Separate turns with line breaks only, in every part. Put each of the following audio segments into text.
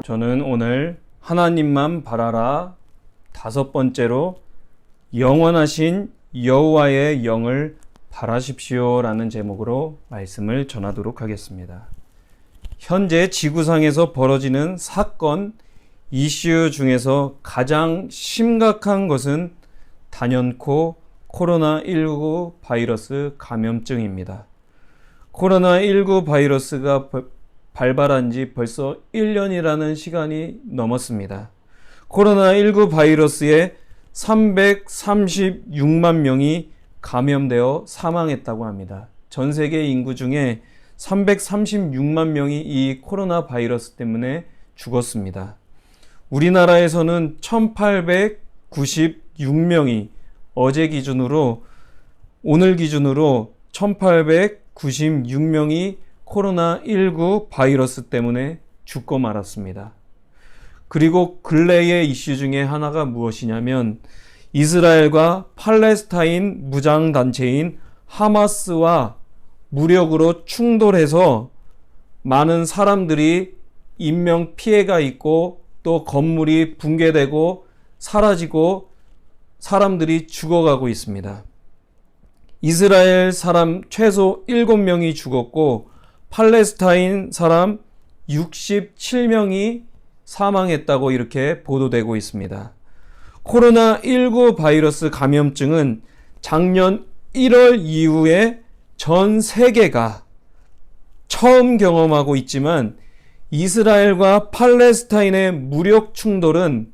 저는 오늘 하나님만 바라라 5번째로 영원하신 여호와의 영을 바라십시오 라는 제목으로 말씀을 전하도록 하겠습니다. 현재 지구상에서 벌어지는 사건, 이슈 중에서 가장 심각한 것은 단연코 코로나19 바이러스 감염증입니다. 코로나19 바이러스가 발발한 지 벌써 1년이라는 시간이 넘었습니다. 코로나19 바이러스에 336만 명이 감염되어 사망했다고 합니다. 전 세계 인구 중에 336만 명이 이 코로나 바이러스 때문에 죽었습니다. 우리나라에서는 1896명이 어제 기준으로 오늘 기준으로 1896명이 코로나19 바이러스 때문에 죽고 말았습니다. 그리고 근래의 이슈 중에 하나가 무엇이냐면 이스라엘과 팔레스타인 무장단체인 하마스와 무력으로 충돌해서 많은 사람들이 인명 피해가 있고 또 건물이 붕괴되고 사라지고 사람들이 죽어가고 있습니다. 이스라엘 사람 최소 7명이 죽었고 팔레스타인 사람 67명이 사망했다고 이렇게 보도되고 있습니다. 코로나19 바이러스 감염증은 작년 1월 이후에 전 세계가 처음 경험하고 있지만 이스라엘과 팔레스타인의 무력 충돌은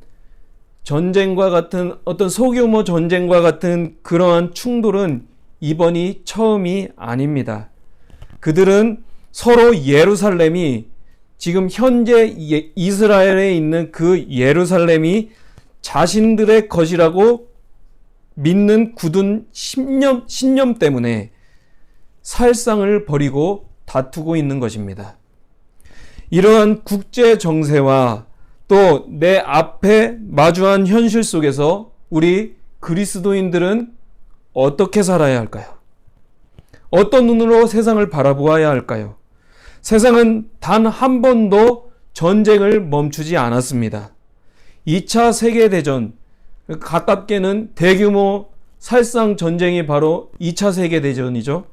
전쟁과 같은 어떤 소규모 전쟁과 같은 그러한 충돌은 이번이 처음이 아닙니다. 그들은 서로 예루살렘이 지금 현재 이스라엘에 있는 그 예루살렘이 자신들의 것이라고 믿는 굳은 신념 때문에 살상을 벌이고 다투고 있는 것입니다. 이러한 국제 정세와 또 내 앞에 마주한 현실 속에서 우리 그리스도인들은 어떻게 살아야 할까요? 어떤 눈으로 세상을 바라보아야 할까요? 세상은 단 한 번도 전쟁을 멈추지 않았습니다. 2차 세계대전, 가깝게는 대규모 살상 전쟁이 바로 2차 세계대전이죠.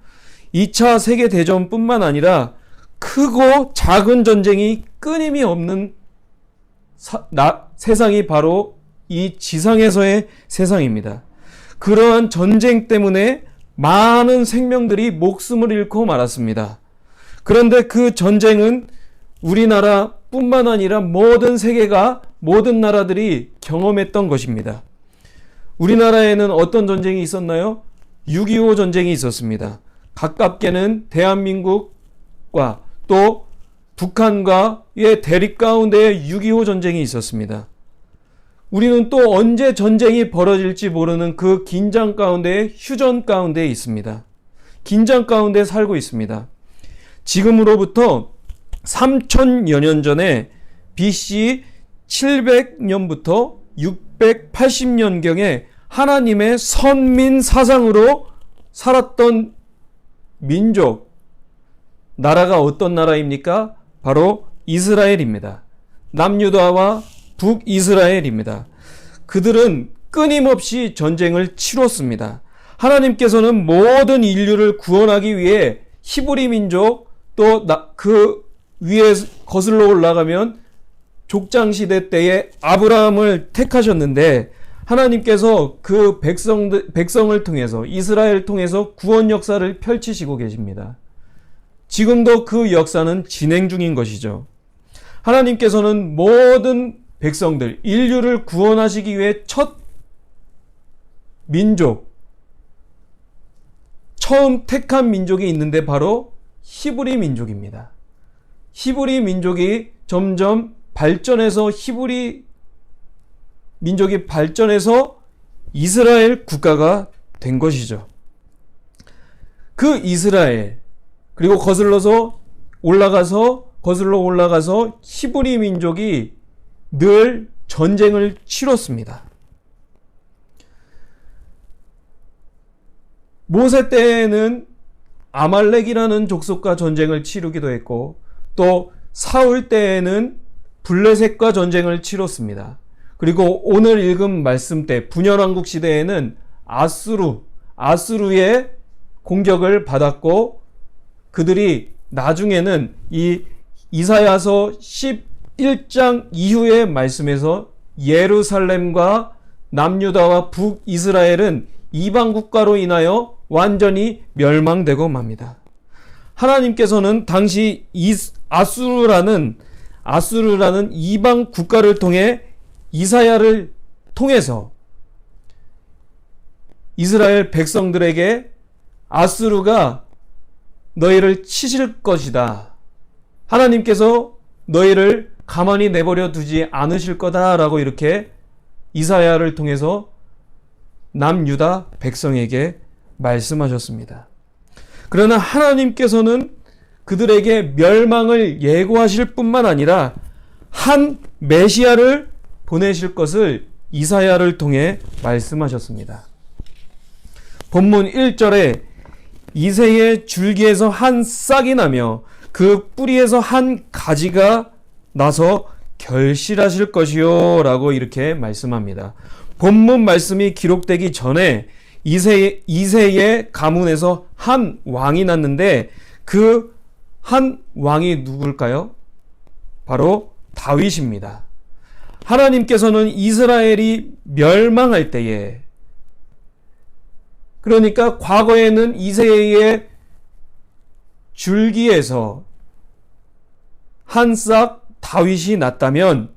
2차 세계대전뿐만 아니라 크고 작은 전쟁이 끊임이 없는 세상이 바로 이 지상에서의 세상입니다. 그러한 전쟁 때문에 많은 생명들이 목숨을 잃고 말았습니다. 그런데 그 전쟁은 우리나라뿐만 아니라 모든 세계가 모든 나라들이 경험했던 것입니다. 우리나라에는 어떤 전쟁이 있었나요? 6.25 전쟁이 있었습니다. 가깝게는 대한민국과 또 북한과의 대립 가운데 6.25 전쟁이 있었습니다. 우리는 또 언제 전쟁이 벌어질지 모르는 그 긴장 가운데, 휴전 가운데 있습니다. 긴장 가운데 살고 있습니다. 지금으로부터 3000여 년 전에 BC 700년부터 680년경에 하나님의 선민 사상으로 살았던 민족, 나라가 어떤 나라입니까? 바로 이스라엘입니다. 남유다와 북이스라엘입니다. 그들은 끊임없이 전쟁을 치렀습니다. 하나님께서는 모든 인류를 구원하기 위해 히브리 민족 또 그 위에 거슬러 올라가면 족장시대 때에 아브라함을 택하셨는데 하나님께서 그 백성을 통해서 이스라엘을 통해서 구원 역사를 펼치시고 계십니다. 지금도 그 역사는 진행 중인 것이죠. 하나님께서는 모든 백성들, 인류를 구원하시기 위해 첫 민족, 처음 택한 민족이 있는데 바로 히브리 민족입니다. 히브리 민족이 점점 발전해서 히브리 민족이 발전해서 이스라엘 국가가 된 것이죠. 그 이스라엘, 그리고 거슬러 올라가서 히브리 민족이 늘 전쟁을 치렀습니다. 모세 때에는 아말렉이라는 족속과 전쟁을 치르기도 했고 또 사울 때에는 블레셋과 전쟁을 치렀습니다. 그리고 오늘 읽은 말씀 때 분열왕국 시대에는 아수르의 공격을 받았고, 그들이 나중에는 이 이사야서 11장 이후의 말씀에서 예루살렘과 남유다와 북이스라엘은 이방 국가로 인하여 완전히 멸망되고 맙니다. 하나님께서는 당시 아수르라는 이방 국가를 통해 이사야를 통해서 이스라엘 백성들에게 아수르가 너희를 치실 것이다, 하나님께서 너희를 가만히 내버려 두지 않으실 거다라고 이렇게 이사야를 통해서 남유다 백성에게 말씀하셨습니다. 그러나 하나님께서는 그들에게 멸망을 예고하실 뿐만 아니라 한 메시아를 보내실 것을 이사야를 통해 말씀하셨습니다. 본문 1절에 이새의 줄기에서 한 싹이 나며 그 뿌리에서 한 가지가 나서 결실하실 것이요 라고 이렇게 말씀합니다. 본문 말씀이 기록되기 전에 이새의 가문에서 한 왕이 났는데 그 한 왕이 누굴까요? 바로 다윗입니다. 하나님께서는 이스라엘이 멸망할 때에, 그러니까 과거에는 이새의 줄기에서 한 싹 다윗이 났다면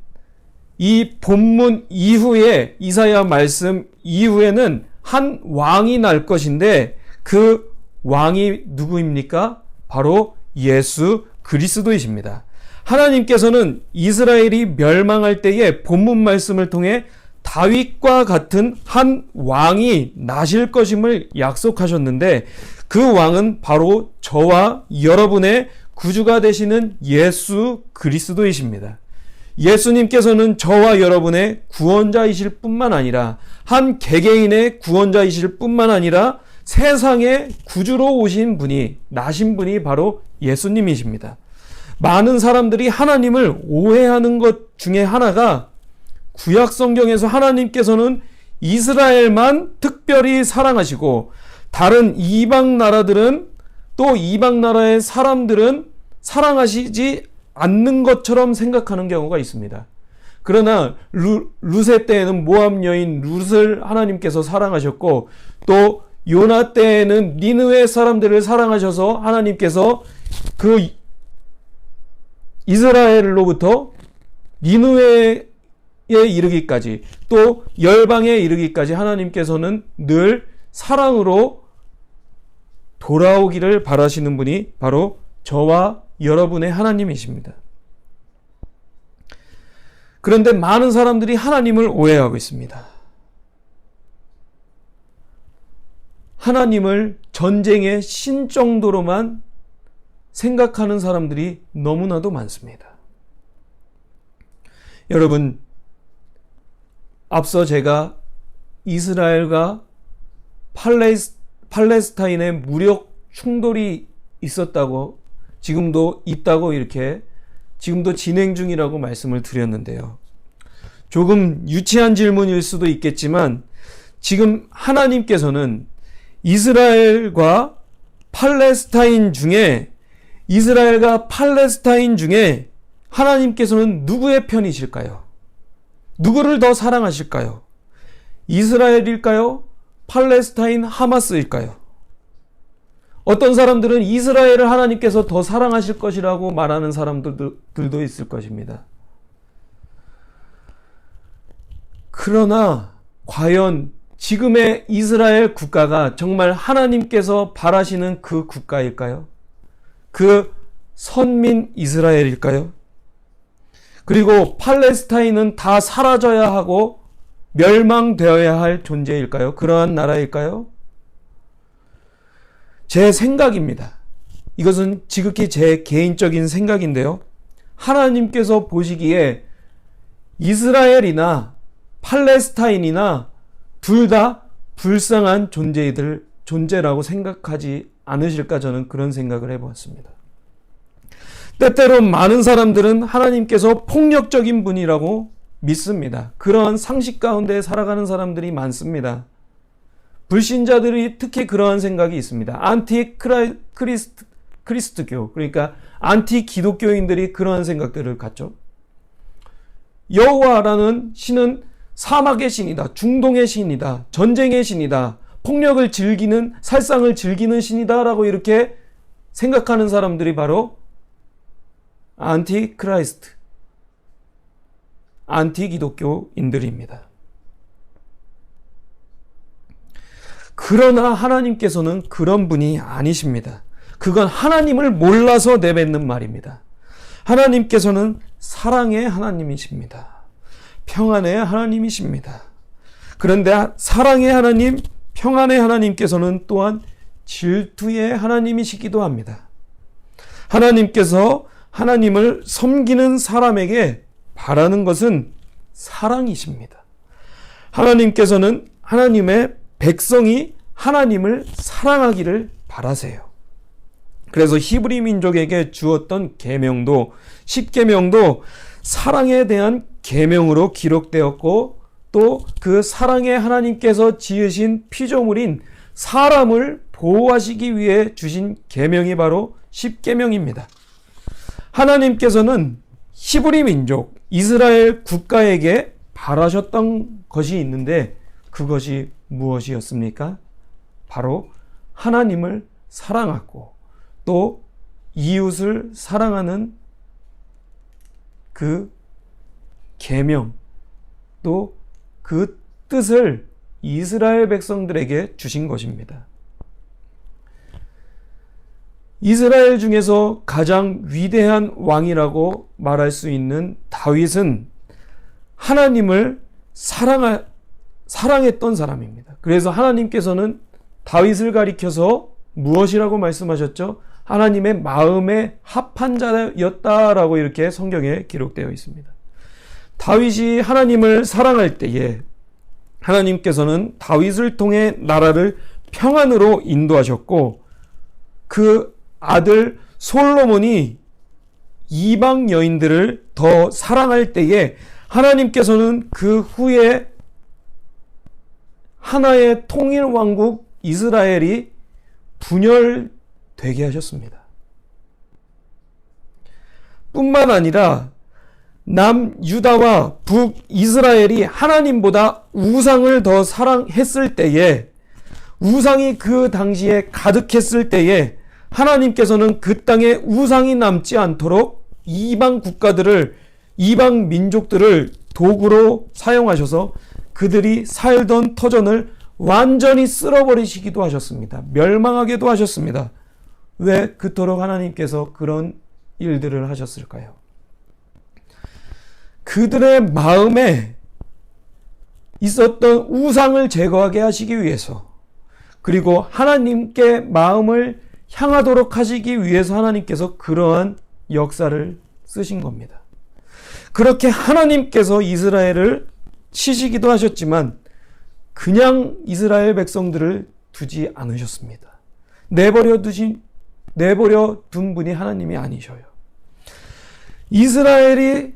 이 본문 이후에 이사야 말씀 이후에는 한 왕이 날 것인데 그 왕이 누구입니까? 바로 예수 그리스도이십니다. 하나님께서는 이스라엘이 멸망할 때에 본문 말씀을 통해 다윗과 같은 한 왕이 나실 것임을 약속하셨는데 그 왕은 바로 저와 여러분의 구주가 되시는 예수 그리스도이십니다. 예수님께서는 저와 여러분의 구원자이실 뿐만 아니라 한 개개인의 구원자이실 뿐만 아니라 세상의 구주로 오신 분이, 나신 분이 바로 예수님이십니다. 많은 사람들이 하나님을 오해하는 것 중에 하나가 구약 성경에서 하나님께서는 이스라엘만 특별히 사랑하시고 다른 이방 나라들은, 또 이방 나라의 사람들은 사랑하시지 않는 것처럼 생각하는 경우가 있습니다. 그러나 룻의 때에는 모압 여인 룻을 하나님께서 사랑하셨고, 또 요나 때에는 니느웨 사람들을 사랑하셔서 하나님께서 그 이스라엘로부터 니느웨에 이르기까지, 또 열방에 이르기까지 하나님께서는 늘 사랑으로 돌아오기를 바라시는 분이 바로 저와 여러분의 하나님이십니다. 그런데 많은 사람들이 하나님을 오해하고 있습니다. 하나님을 전쟁의 신 정도로만 생각하는 사람들이 너무나도 많습니다. 여러분, 앞서 제가 이스라엘과 팔레스타인의 무력 충돌이 있었다고, 지금도 있다고 이렇게 지금도 진행 중이라고 말씀을 드렸는데요. 조금 유치한 질문일 수도 있겠지만 지금 하나님께서는 이스라엘과 팔레스타인 중에 하나님께서는 누구의 편이실까요? 누구를 더 사랑하실까요? 이스라엘일까요? 팔레스타인 하마스일까요? 어떤 사람들은 이스라엘을 하나님께서 더 사랑하실 것이라고 말하는 사람들도 있을 것입니다. 그러나 과연 지금의 이스라엘 국가가 정말 하나님께서 바라시는 그 국가일까요? 그 선민 이스라엘일까요? 그리고 팔레스타인은 다 사라져야 하고 멸망되어야 할 존재일까요? 그러한 나라일까요? 제 생각입니다. 이것은 지극히 제 개인적인 생각인데요. 하나님께서 보시기에 이스라엘이나 팔레스타인이나 둘 다 불쌍한 존재라고 생각하지 않으실까, 저는 그런 생각을 해보았습니다. 때때로 많은 사람들은 하나님께서 폭력적인 분이라고 믿습니다. 그러한 상식 가운데 살아가는 사람들이 많습니다. 불신자들이 특히 그러한 생각이 있습니다. 크리스트교, 그러니까 안티 기독교인들이 그러한 생각들을 갖죠. 여호와라는 신은 사막의 신이다, 중동의 신이다, 전쟁의 신이다, 폭력을 즐기는, 살상을 즐기는 신이다라고 이렇게 생각하는 사람들이 바로 안티크라이스트, 안티기독교인들입니다. 그러나 하나님께서는 그런 분이 아니십니다. 그건 하나님을 몰라서 내뱉는 말입니다. 하나님께서는 사랑의 하나님이십니다. 평안의 하나님이십니다. 그런데 사랑의 하나님, 평안의 하나님께서는 또한 질투의 하나님이시기도 합니다. 하나님께서 하나님을 섬기는 사람에게 바라는 것은 사랑이십니다. 하나님께서는 하나님의 백성이 하나님을 사랑하기를 바라세요. 그래서 히브리 민족에게 주었던 계명도, 십계명도 사랑에 대한 계명으로 기록되었고, 또 그 사랑의 하나님께서 지으신 피조물인 사람을 보호하시기 위해 주신 계명이 바로 십계명입니다. 하나님께서는 히브리 민족, 이스라엘 국가에게 바라셨던 것이 있는데 그것이 무엇이었습니까? 바로 하나님을 사랑하고 또 이웃을 사랑하는 그 계명, 또 그 뜻을 이스라엘 백성들에게 주신 것입니다. 이스라엘 중에서 가장 위대한 왕이라고 말할 수 있는 다윗은 하나님을 사랑했던 사람입니다. 그래서 하나님께서는 다윗을 가리켜서 무엇이라고 말씀하셨죠? 하나님의 마음에 합한 자였다라고 이렇게 성경에 기록되어 있습니다. 다윗이 하나님을 사랑할 때에 하나님께서는 다윗을 통해 나라를 평안으로 인도하셨고, 그 아들 솔로몬이 이방 여인들을 더 사랑할 때에 하나님께서는 그 후에 하나의 통일 왕국 이스라엘이 분열되게 하셨습니다. 뿐만 아니라 남유다와 북이스라엘이 하나님보다 우상을 더 사랑했을 때에, 우상이 그 당시에 가득했을 때에 하나님께서는 그 땅에 우상이 남지 않도록 이방 국가들을, 이방 민족들을 도구로 사용하셔서 그들이 살던 터전을 완전히 쓸어버리시기도 하셨습니다. 멸망하게도 하셨습니다. 왜 그토록 하나님께서 그런 일들을 하셨을까요? 그들의 마음에 있었던 우상을 제거하게 하시기 위해서, 그리고 하나님께 마음을 향하도록 하시기 위해서 하나님께서 그러한 역사를 쓰신 겁니다. 그렇게 하나님께서 이스라엘을 치시기도 하셨지만 그냥 이스라엘 백성들을 두지 않으셨습니다. 내버려 둔 분이 하나님이 아니셔요. 이스라엘이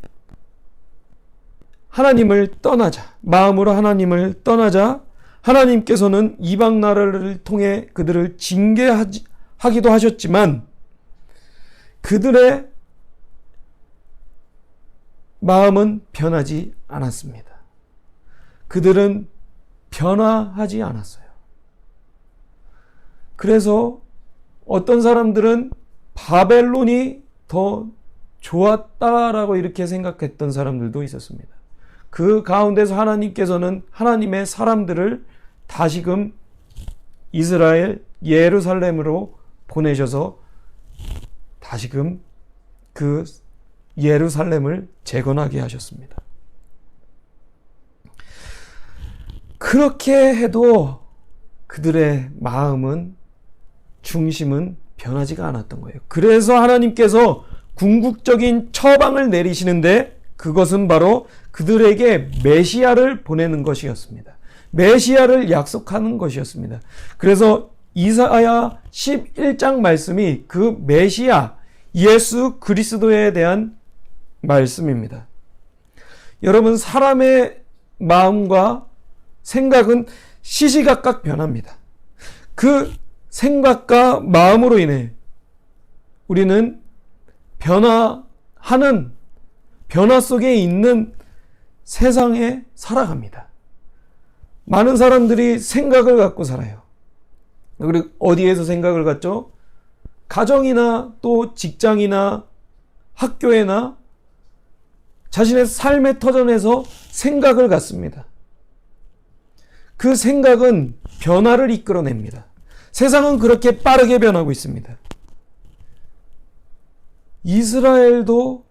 하나님을 떠나자, 마음으로 하나님을 떠나자 하나님께서는 이방 나라를 통해 그들을 징계하기도 하셨지만 그들의 마음은 변하지 않았습니다. 그들은 변화하지 않았어요. 그래서 어떤 사람들은 바벨론이 더 좋았다라고 이렇게 생각했던 사람들도 있었습니다. 그 가운데서 하나님께서는 하나님의 사람들을 다시금 이스라엘 예루살렘으로 보내셔서 다시금 그 예루살렘을 재건하게 하셨습니다. 그렇게 해도 그들의 마음은, 중심은 변하지가 않았던 거예요. 그래서 하나님께서 궁극적인 처방을 내리시는데 그것은 바로 그들에게 메시아를 보내는 것이었습니다. 메시아를 약속하는 것이었습니다. 그래서 이사야 11장 말씀이 그 메시아, 예수 그리스도에 대한 말씀입니다. 여러분, 사람의 마음과 생각은 시시각각 변합니다. 그 생각과 마음으로 인해 우리는 변화 속에 있는 세상에 살아갑니다. 많은 사람들이 생각을 갖고 살아요. 그리고 어디에서 생각을 갖죠? 가정이나 또 직장이나 학교에나 자신의 삶의 터전에서 생각을 갖습니다. 그 생각은 변화를 이끌어냅니다. 세상은 그렇게 빠르게 변하고 있습니다. 이스라엘도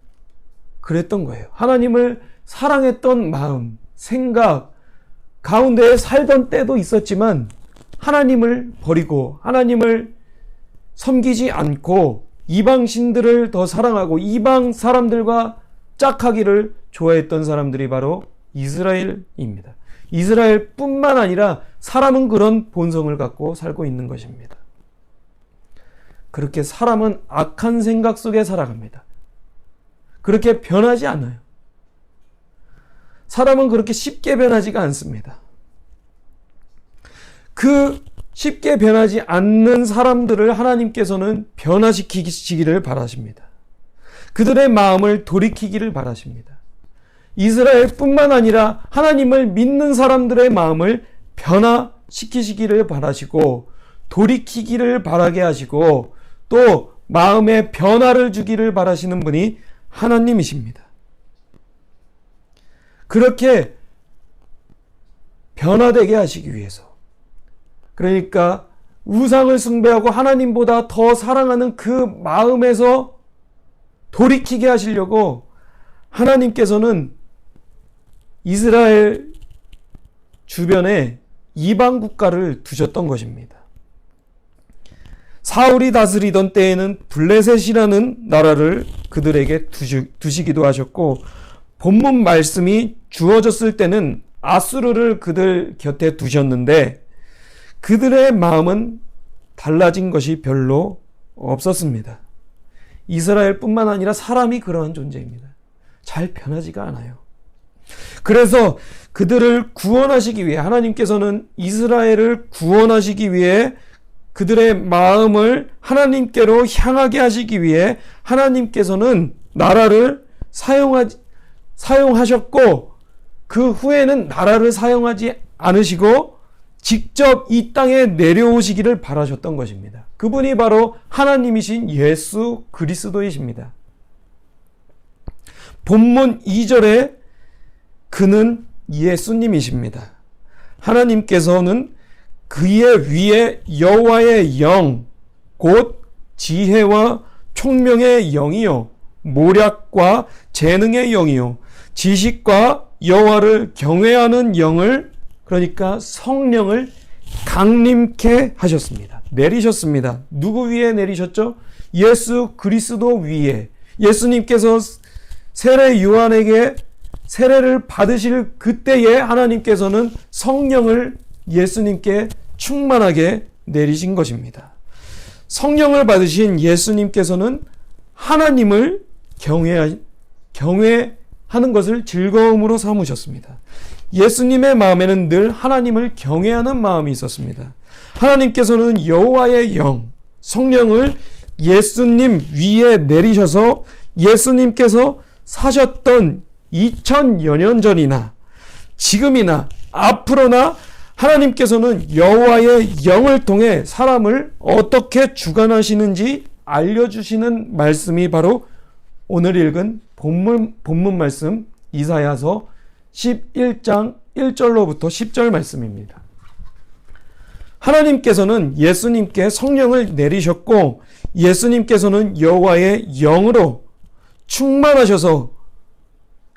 그랬던 거예요. 하나님을 사랑했던 마음, 생각 가운데 살던 때도 있었지만 하나님을 버리고 하나님을 섬기지 않고 이방 신들을 더 사랑하고 이방 사람들과 짝하기를 좋아했던 사람들이 바로 이스라엘입니다. 이스라엘뿐만 아니라 사람은 그런 본성을 갖고 살고 있는 것입니다. 그렇게 사람은 악한 생각 속에 살아갑니다. 그렇게 변하지 않아요. 사람은 그렇게 쉽게 변하지가 않습니다. 그 쉽게 변하지 않는 사람들을 하나님께서는 변화시키기를 바라십니다. 그들의 마음을 돌이키기를 바라십니다. 이스라엘뿐만 아니라 하나님을 믿는 사람들의 마음을 변화시키시기를 바라시고 돌이키기를 바라게 하시고 또 마음의 변화를 주기를 바라시는 분이 하나님이십니다. 그렇게 변화되게 하시기 위해서, 그러니까 우상을 숭배하고 하나님보다 더 사랑하는 그 마음에서 돌이키게 하시려고 하나님께서는 이스라엘 주변에 이방 국가를 두셨던 것입니다. 사울이 다스리던 때에는 블레셋이라는 나라를 그들에게 두시기도 하셨고, 본문 말씀이 주어졌을 때는 아수르를 그들 곁에 두셨는데 그들의 마음은 달라진 것이 별로 없었습니다. 이스라엘뿐만 아니라 사람이 그러한 존재입니다. 잘 변하지가 않아요. 그래서 그들을 구원하시기 위해 하나님께서는 이스라엘을 구원하시기 위해 그들의 마음을 하나님께로 향하게 하시기 위해 하나님께서는 나라를 사용하셨고 그 후에는 나라를 사용하지 않으시고 직접 이 땅에 내려오시기를 바라셨던 것입니다. 그분이 바로 하나님이신 예수 그리스도이십니다. 본문 2절에 그는 예수님이십니다. 하나님께서는 그의 위에 여호와의 영, 곧 지혜와 총명의 영이요 모략과 재능의 영이요 지식과 여호와를 경외하는 영을, 그러니까 성령을 강림케 하셨습니다. 내리셨습니다. 누구 위에 내리셨죠? 예수 그리스도 위에. 예수님께서 세례 요한에게 세례를 받으실 그때에 하나님께서는 성령을 예수님께 충만하게 내리신 것입니다. 성령을 받으신 예수님께서는 하나님을 경외하는 것을 즐거움으로 삼으셨습니다. 예수님의 마음에는 늘 하나님을 경외하는 마음이 있었습니다. 하나님께서는 여호와의 영, 성령을 예수님 위에 내리셔서 예수님께서 사셨던 2000여 년 전이나 지금이나 앞으로나 하나님께서는 여호와의 영을 통해 사람을 어떻게 주관하시는지 알려주시는 말씀이 바로 오늘 읽은 본문 말씀 이사야서 11장 1절로부터 10절 말씀입니다. 하나님께서는 예수님께 성령을 내리셨고 예수님께서는 여호와의 영으로 충만하셔서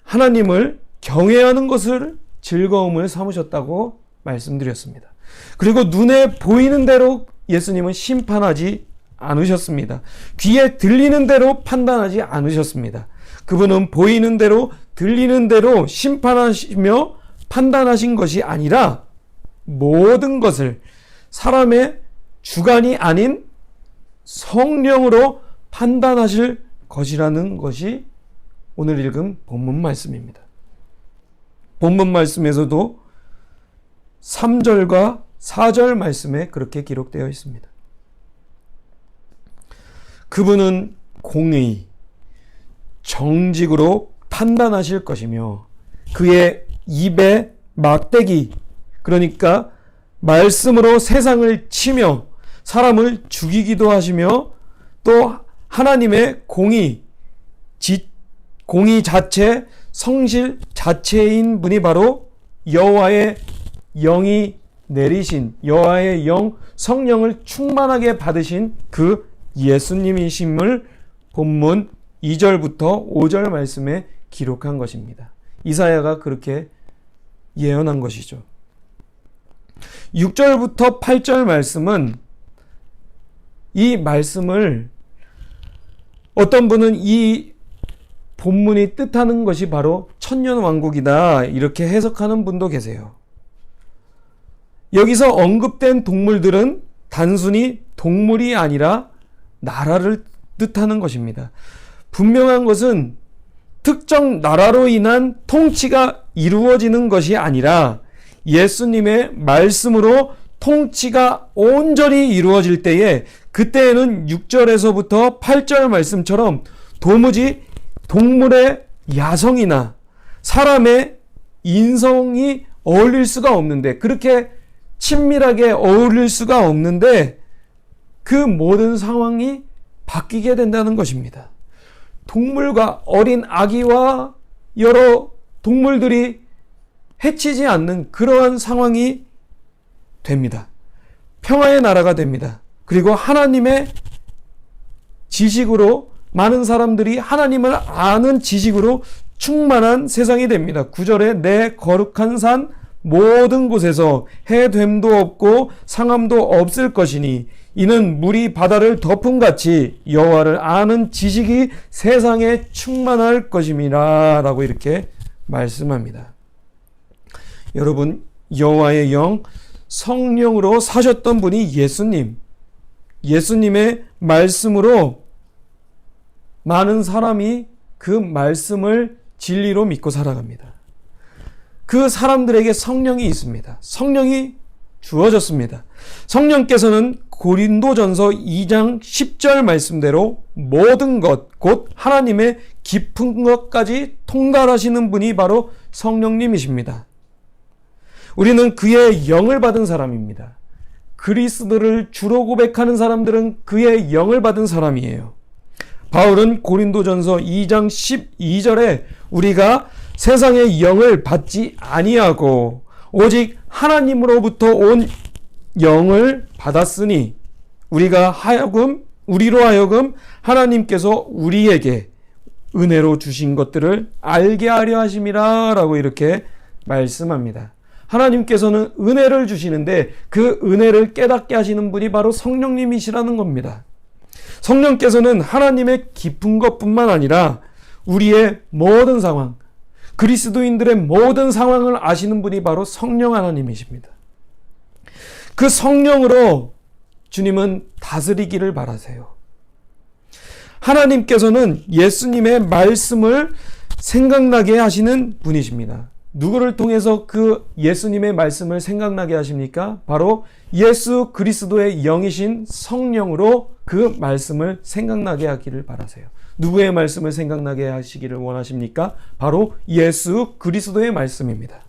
하나님을 경외하는 것을 즐거움을 삼으셨다고 말씀드렸습니다. 그리고 눈에 보이는 대로 예수님은 심판하지 않으셨습니다. 귀에 들리는 대로 판단하지 않으셨습니다. 그분은 보이는 대로 들리는 대로 심판하시며 판단하신 것이 아니라 모든 것을 사람의 주관이 아닌 성령으로 판단하실 것이라는 것이 오늘 읽은 본문 말씀입니다. 본문 말씀에서도 3절과 4절 말씀에 그렇게 기록되어 있습니다. 그분은 공의, 정직으로 판단하실 것이며 그의 입에 막대기, 그러니까 말씀으로 세상을 치며 사람을 죽이기도 하시며 또 하나님의 공의 자체, 성실 자체인 분이 바로 여호와의 영이 내리신, 여호와의 영, 성령을 충만하게 받으신 그 예수님이심을 본문 2절부터 5절 말씀에 기록한 것입니다. 이사야가 그렇게 예언한 것이죠. 6절부터 8절 말씀은 이 말씀을 어떤 분은 이 본문이 뜻하는 것이 바로 천년왕국이다 이렇게 해석하는 분도 계세요. 여기서 언급된 동물들은 단순히 동물이 아니라 나라를 뜻하는 것입니다. 분명한 것은 특정 나라로 인한 통치가 이루어지는 것이 아니라 예수님의 말씀으로 통치가 온전히 이루어질 때에 그때에는 6절에서부터 8절 말씀처럼 도무지 동물의 야성이나 사람의 인성이 어울릴 수가 없는데, 그렇게 친밀하게 어울릴 수가 없는데 그 모든 상황이 바뀌게 된다는 것입니다. 동물과 어린 아기와 여러 동물들이 해치지 않는 그러한 상황이 됩니다. 평화의 나라가 됩니다. 그리고 하나님의 지식으로 많은 사람들이 하나님을 아는 지식으로 충만한 세상이 됩니다. 9절에 내 거룩한 산 모든 곳에서 해됨도 없고 상함도 없을 것이니 이는 물이 바다를 덮음같이 여호와를 아는 지식이 세상에 충만할 것임이라 라고 이렇게 말씀합니다. 여러분, 여호와의 영, 성령으로 사셨던 분이 예수님의 말씀으로 많은 사람이 그 말씀을 진리로 믿고 살아갑니다. 그 사람들에게 성령이 있습니다. 성령이 주어졌습니다. 성령께서는 고린도전서 2장 10절 말씀대로 모든 것, 곧 하나님의 깊은 것까지 통달하시는 분이 바로 성령님이십니다. 우리는 그의 영을 받은 사람입니다. 그리스도를 주로 고백하는 사람들은 그의 영을 받은 사람이에요. 바울은 고린도전서 2장 12절에 우리가 세상의 영을 받지 아니하고 오직 하나님으로부터 온 영을 받았으니 우리로 하여금 하나님께서 우리에게 은혜로 주신 것들을 알게 하려 하심이라 라고 이렇게 말씀합니다. 하나님께서는 은혜를 주시는데 그 은혜를 깨닫게 하시는 분이 바로 성령님이시라는 겁니다. 성령께서는 하나님의 깊은 것뿐만 아니라 우리의 모든 상황, 그리스도인들의 모든 상황을 아시는 분이 바로 성령 하나님이십니다. 그 성령으로 주님은 다스리기를 바라세요. 하나님께서는 예수님의 말씀을 생각나게 하시는 분이십니다. 누구를 통해서 그 예수님의 말씀을 생각나게 하십니까? 바로 예수 그리스도의 영이신 성령으로 그 말씀을 생각나게 하기를 바라세요. 누구의 말씀을 생각나게 하시기를 원하십니까? 바로 예수 그리스도의 말씀입니다.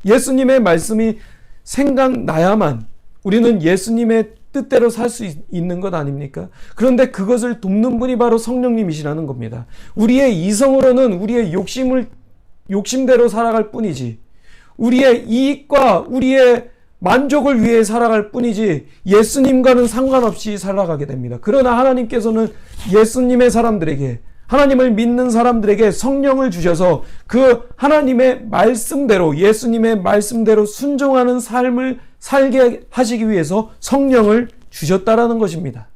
예수님의 말씀이 생각나야만 우리는 예수님의 뜻대로 살 수 있는 것 아닙니까? 그런데 그것을 돕는 분이 바로 성령님이시라는 겁니다. 우리의 이성으로는 우리의 욕심대로 살아갈 뿐이지, 우리의 이익과 우리의 만족을 위해 살아갈 뿐이지 예수님과는 상관없이 살아가게 됩니다. 그러나 하나님께서는 예수님의 사람들에게, 하나님을 믿는 사람들에게 성령을 주셔서 그 하나님의 말씀대로, 예수님의 말씀대로 순종하는 삶을 살게 하시기 위해서 성령을 주셨다라는 것입니다.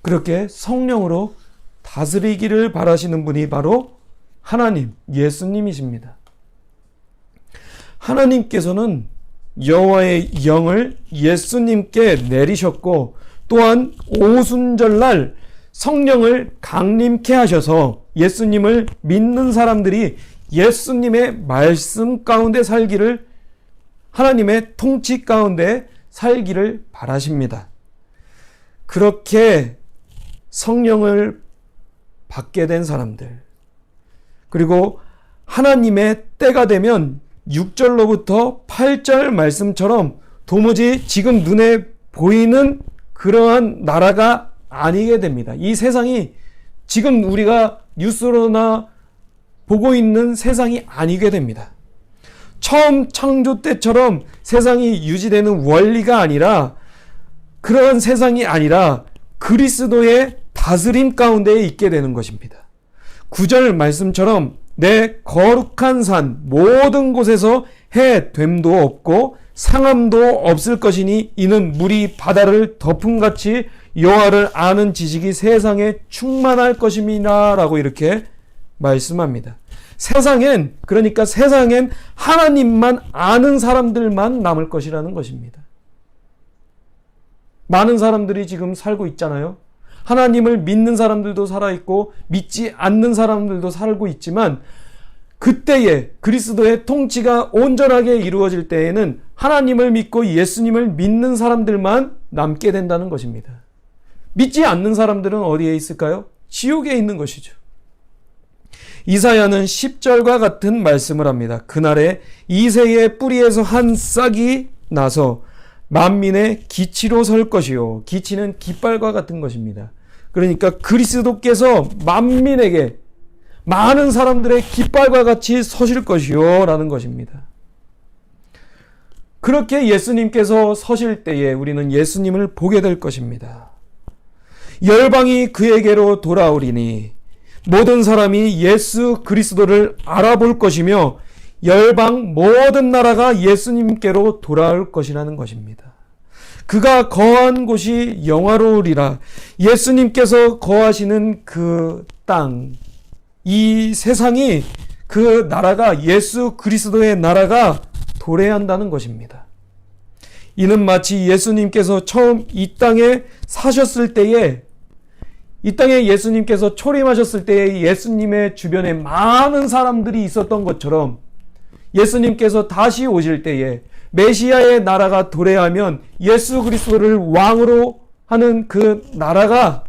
그렇게 성령으로 다스리기를 바라시는 분이 바로 하나님, 예수님이십니다. 하나님께서는 여호와의 영을 예수님께 내리셨고 또한 오순절날 성령을 강림케 하셔서 예수님을 믿는 사람들이 예수님의 말씀 가운데 살기를, 하나님의 통치 가운데 살기를 바라십니다. 그렇게 성령을 받게 된 사람들, 그리고 하나님의 때가 되면 6절로부터 8절 말씀처럼 도무지 지금 눈에 보이는 그러한 나라가 아니게 됩니다. 이 세상이 지금 우리가 뉴스로나 보고 있는 세상이 아니게 됩니다. 처음 창조 때처럼 세상이 유지되는 원리가 아니라, 그런 세상이 아니라 그리스도의 다스림 가운데 있게 되는 것입니다. 9절 말씀처럼 내 거룩한 산 모든 곳에서 해 됨도 없고 상함도 없을 것이니 이는 물이 바다를 덮음같이 여호와를 아는 지식이 세상에 충만할 것임이라 라고 이렇게 말씀합니다. 세상엔, 그러니까 세상엔 하나님만 아는 사람들만 남을 것이라는 것입니다. 많은 사람들이 지금 살고 있잖아요. 하나님을 믿는 사람들도 살아있고 믿지 않는 사람들도 살고 있지만, 그때에 그리스도의 통치가 온전하게 이루어질 때에는 하나님을 믿고 예수님을 믿는 사람들만 남게 된다는 것입니다. 믿지 않는 사람들은 어디에 있을까요? 지옥에 있는 것이죠. 이사야는 10절과 같은 말씀을 합니다. 그날에 이새의 뿌리에서 한 싹이 나서 만민의 기치로 설 것이요. 기치는 깃발과 같은 것입니다. 그러니까 그리스도께서 만민에게, 많은 사람들의 깃발과 같이 서실 것이요 라는 것입니다. 그렇게 예수님께서 서실 때에 우리는 예수님을 보게 될 것입니다. 열방이 그에게로 돌아오리니 모든 사람이 예수 그리스도를 알아볼 것이며 열방 모든 나라가 예수님께로 돌아올 것이라는 것입니다. 그가 거한 곳이 영화로우리라. 예수님께서 거하시는 그 땅, 이 세상이, 그 나라가, 예수 그리스도의 나라가 도래한다는 것입니다. 이는 마치 예수님께서 처음 이 땅에 사셨을 때에, 이 땅에 예수님께서 초림하셨을 때에 예수님의 주변에 많은 사람들이 있었던 것처럼 예수님께서 다시 오실 때에 메시아의 나라가 도래하면 예수 그리스도를 왕으로 하는 그 나라가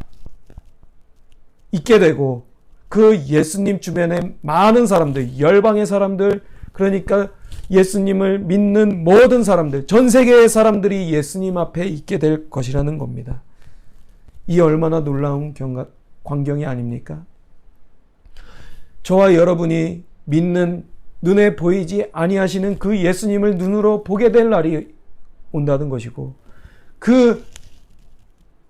있게 되고, 그 예수님 주변에 많은 사람들, 열방의 사람들, 그러니까 예수님을 믿는 모든 사람들, 전 세계의 사람들이 예수님 앞에 있게 될 것이라는 겁니다. 이 얼마나 놀라운 광경이 아닙니까? 저와 여러분이 믿는, 눈에 보이지 아니하시는 그 예수님을 눈으로 보게 될 날이 온다는 것이고, 그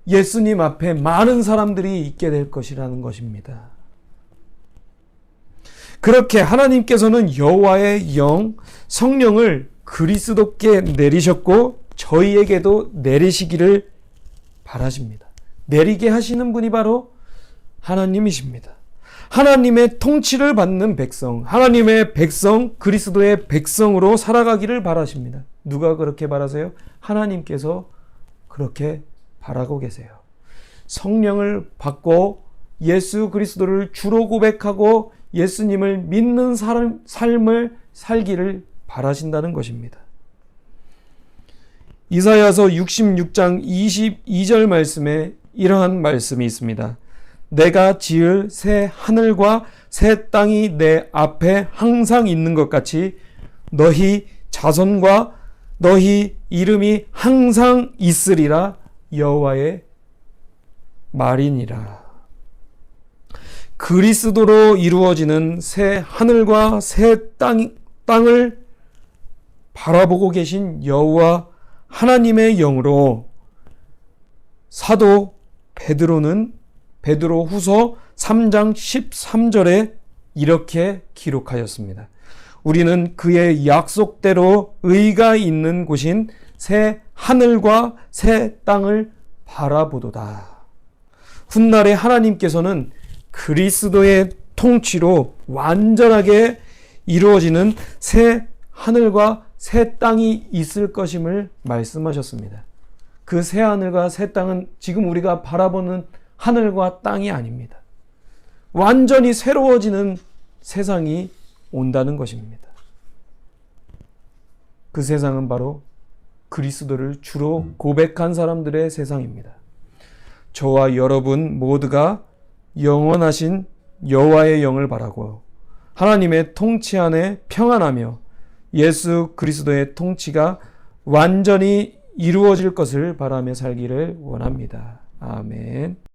예수님 앞에 많은 사람들이 있게 될 것이라는 것입니다. 그렇게 하나님께서는 여호와의 영, 성령을 그리스도께 내리셨고 저희에게도 내리시기를 바라십니다. 내리게 하시는 분이 바로 하나님이십니다. 하나님의 통치를 받는 백성, 하나님의 백성, 그리스도의 백성으로 살아가기를 바라십니다. 누가 그렇게 바라세요? 하나님께서 그렇게 바라고 계세요. 성령을 받고 예수 그리스도를 주로 고백하고 예수님을 믿는 삶을 살기를 바라신다는 것입니다. 이사야서 66장 22절 말씀에 이러한 말씀이 있습니다. 내가 지을 새 하늘과 새 땅이 내 앞에 항상 있는 것 같이 너희 자손과 너희 이름이 항상 있으리라 여호와의 말이니라. 그리스도로 이루어지는 새 하늘과 새 땅을 바라보고 계신 여호와 하나님의 영으로 사도 베드로 후서 3장 13절에 이렇게 기록하였습니다. 우리는 그의 약속대로 의가 있는 곳인 새 하늘과 새 땅을 바라보도다. 훗날에 하나님께서는 그리스도의 통치로 완전하게 이루어지는 새 하늘과 새 땅이 있을 것임을 말씀하셨습니다. 그 새 하늘과 새 땅은 지금 우리가 바라보는 하늘과 땅이 아닙니다. 완전히 새로워지는 세상이 온다는 것입니다. 그 세상은 바로 그리스도를 주로 고백한 사람들의 세상입니다. 저와 여러분 모두가 영원하신 여호와의 영을 바라고 하나님의 통치 안에 평안하며 예수 그리스도의 통치가 완전히 이루어질 것을 바라며 살기를 원합니다. 아멘.